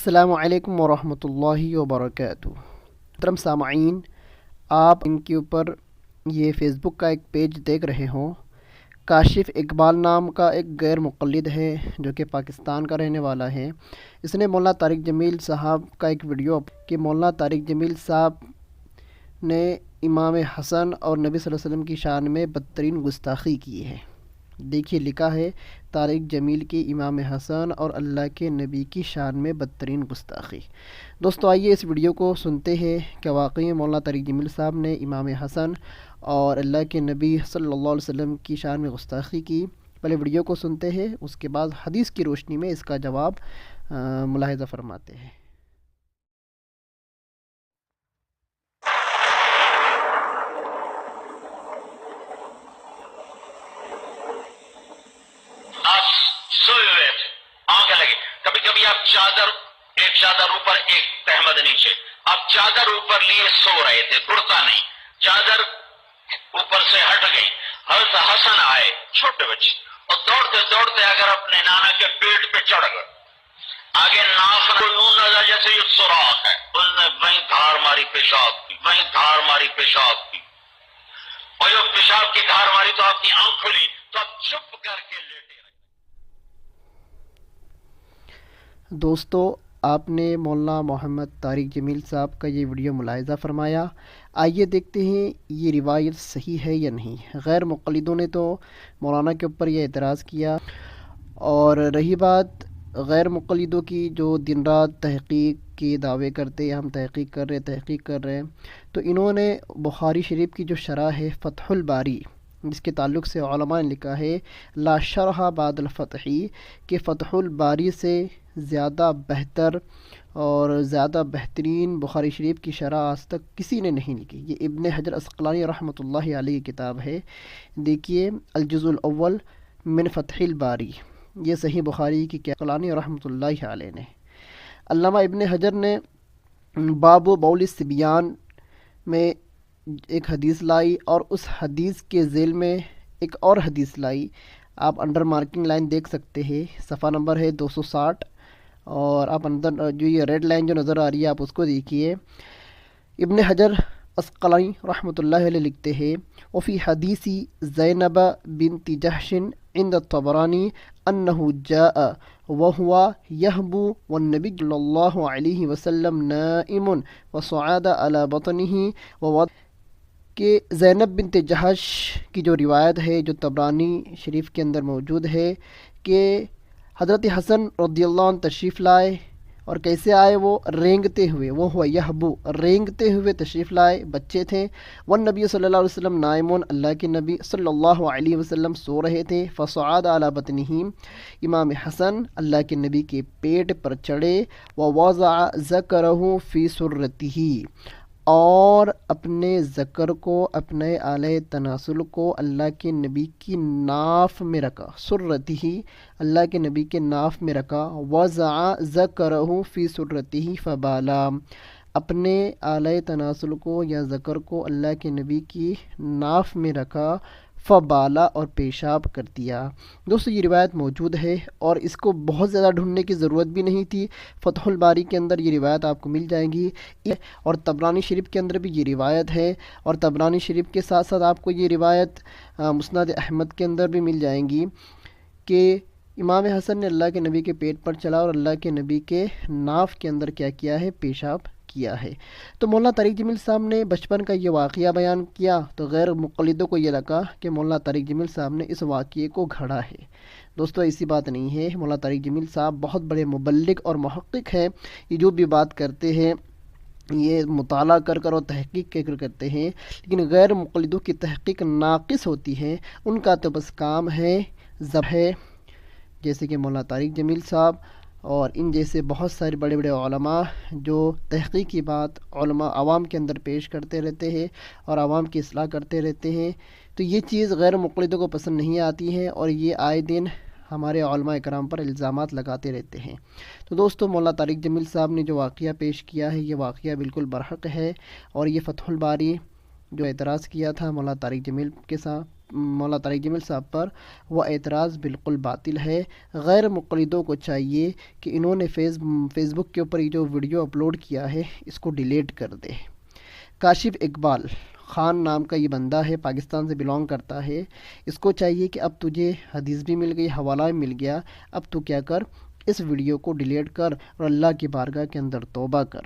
السلام علیکم ورحمۃ اللہ وبرکاتہ۔ محترم سامعین، آپ ان کے اوپر یہ فیس بک کا ایک پیج دیکھ رہے ہوں۔ کاشف اقبال نام کا ایک غیر مقلد ہے جو کہ پاکستان کا رہنے والا ہے۔ اس نے مولانا طارق جمیل صاحب کا ایک ویڈیو کہ مولانا طارق جمیل صاحب نے امام حسن اور نبی صلی اللہ علیہ وسلم کی شان میں بدترین گستاخی کی ہے۔ دیکھیے، لکھا ہے طارق جمیل کی امام حسن اور اللہ کے نبی کی شان میں بدترین گستاخی۔ دوستو، آئیے اس ویڈیو کو سنتے ہیں کہ واقعی مولانا طارق جمیل صاحب نے امام حسن اور اللہ کے نبی صلی اللہ علیہ وسلم کی شان میں گستاخی کی۔ پہلے ویڈیو کو سنتے ہیں، اس کے بعد حدیث کی روشنی میں اس کا جواب ملاحظہ فرماتے ہیں۔ کبھی کبھی آپ ایک چادر اوپر ایک تہمد نیچے، آپ چادر اوپر لیے سو رہے تھے، اڑتا نہیں، چادر اوپر سے ہٹ گئی، حضرت حسن آئے چھوٹے بچے اور دوڑتے دوڑتے اگر اپنے نانا کے پیٹ پہ چڑھ گئے، آگے ناف یوں نظر جیسے یہ سوراخ ہے، اس نے وہیں دھار ماری پیشاب کی، وہیں دھار ماری پیشاب کی، اور جو پیشاب کی دھار ماری تو آپ کی آنکھ کھلی تو آپ چپ کر کے لیٹے۔ دوستو، آپ نے مولانا محمد طارق جمیل صاحب کا یہ ویڈیو ملاحظہ فرمایا۔ آئیے دیکھتے ہیں یہ روایت صحیح ہے یا نہیں۔ غیر مقلدوں نے تو مولانا کے اوپر یہ اعتراض کیا، اور رہی بات غیر مقلدوں کی جو دن رات تحقیق کے دعوے کرتے ہیں، ہم تحقیق کر رہے ہیں، تو انہوں نے بخاری شریف کی جو شرح ہے فتح الباری، جس کے تعلق سے علماء نے لکھا ہے لا شرح بعد الفتح، کہ فتح الباری سے زیادہ بہتر اور زیادہ بہترین بخاری شریف کی شرح آج تک کسی نے نہیں لکھی۔ یہ ابن حجر عسقلانی رحمۃ اللہ علیہ کی کتاب ہے، دیکھیے الجزء الاول من فتح الباری، یہ صحیح بخاری کی عسقلانی رحمۃ اللہ علیہ نے۔ علامہ ابن حجر نے باب بول الصبیان میں ایک حدیث لائی، اور اس حدیث کے ذیل میں ایک اور حدیث لائی۔ آپ انڈر مارکنگ لائن دیکھ سکتے ہیں، صفحہ نمبر ہے 260، اور آپ اندر جو یہ ریڈ لائن جو نظر آ رہی ہے آپ اس کو دیکھیے۔ ابن حجر عسقلانی رحمۃ اللہ علیہ لکھتے ہیں وفی حدیث زینب بنت جحش عند الطبرانی انہ جاء وہو یحبو والنبی صلی اللہ علیہ وسلم نائم وصعد علی بطنہ، کہ زینب بنت جحش کی جو روایت ہے جو طبرانی شریف کے اندر موجود ہے کہ حضرت حسن رضی اللہ عنہ تشریف لائے، اور کیسے آئے؟ وہ رینگتے ہوئے، وہ ہوا یحبو، رینگتے ہوئے تشریف لائے، بچے تھے۔ والنبی صلی اللہ علیہ وسلم نائمون، اللہ کے نبی صلی اللہ علیہ وسلم سو رہے تھے۔ فصعد علی بطنہ، امام حسن اللہ کے نبی کے پیٹ پر چڑھے، ووضع ذکرہ فی سرتہ، اور اپنے ذکر کو، اپنے آلہ تناسل کو اللہ کے نبی کی ناف میں رکھا، سرتہ، اللہ کے نبی کے ناف میں رکھا۔ وضع ذکرہ فی سرتہ فبالا، اپنے آلہ تناسل کو یا ذکر کو اللہ کے نبی کی ناف میں رکھا، فبالا، اور پیشاب کر دیا۔ دوستو، یہ روایت موجود ہے اور اس کو بہت زیادہ ڈھونڈنے کی ضرورت بھی نہیں تھی، فتح الباری کے اندر یہ روایت آپ کو مل جائے گی، اور طبرانی شریف کے اندر بھی یہ روایت ہے، اور طبرانی شریف کے ساتھ ساتھ آپ کو یہ روایت مسند احمد کے اندر بھی مل جائیں گی کہ امام حسن نے اللہ کے نبی کے پیٹ پر چلا اور اللہ کے نبی کے ناف کے اندر کیا کیا ہے؟ پیشاب کیا ہے۔ تو مولانا طارق جمیل صاحب نے بچپن کا یہ واقعہ بیان کیا، تو غیر مقلدوں کو یہ لگا کہ مولانا طارق جمیل صاحب نے اس واقعے کو گھڑا ہے۔ دوستو، ایسی بات نہیں ہے۔ مولانا طارق جمیل صاحب بہت بڑے مبلغ اور محقق ہیں، یہ جو بھی بات کرتے ہیں یہ مطالعہ کر اور تحقیق کر کرتے ہیں، لیکن غیر مقلدوں کی تحقیق ناقص ہوتی ہے، ان کا تو بس کام ہے ہے، جیسے کہ مولانا طارق جمیل صاحب اور ان جیسے بہت سارے بڑے بڑے علماء جو تحقیق کی بات علماء عوام کے اندر پیش کرتے رہتے ہیں اور عوام کی اصلاح کرتے رہتے ہیں، تو یہ چیز غیر مقلدوں کو پسند نہیں آتی ہے، اور یہ آئے دن ہمارے علماء کرام پر الزامات لگاتے رہتے ہیں۔ تو دوستو، مولانا طارق جمیل صاحب نے جو واقعہ پیش کیا ہے یہ واقعہ بالکل برحق ہے، اور یہ فتح الباری جو اعتراض کیا تھا مولانا طارق جمیل کے ساتھ مولانا طارق جمیل صاحب پر، وہ اعتراض بالکل باطل ہے۔ غیر مقلدوں کو چاہیے کہ انہوں نے فیس بک کے اوپر یہ جو ویڈیو اپلوڈ کیا ہے اس کو ڈیلیٹ کر دے۔ کاشف اقبال خان نام کا یہ بندہ ہے، پاکستان سے بلانگ کرتا ہے، اس کو چاہیے کہ اب تجھے حدیث بھی مل گئی، حوالہ بھی مل گیا، اب تو کیا کر، اس ویڈیو کو ڈیلیٹ کر اور اللہ کی بارگاہ کے اندر توبہ کر۔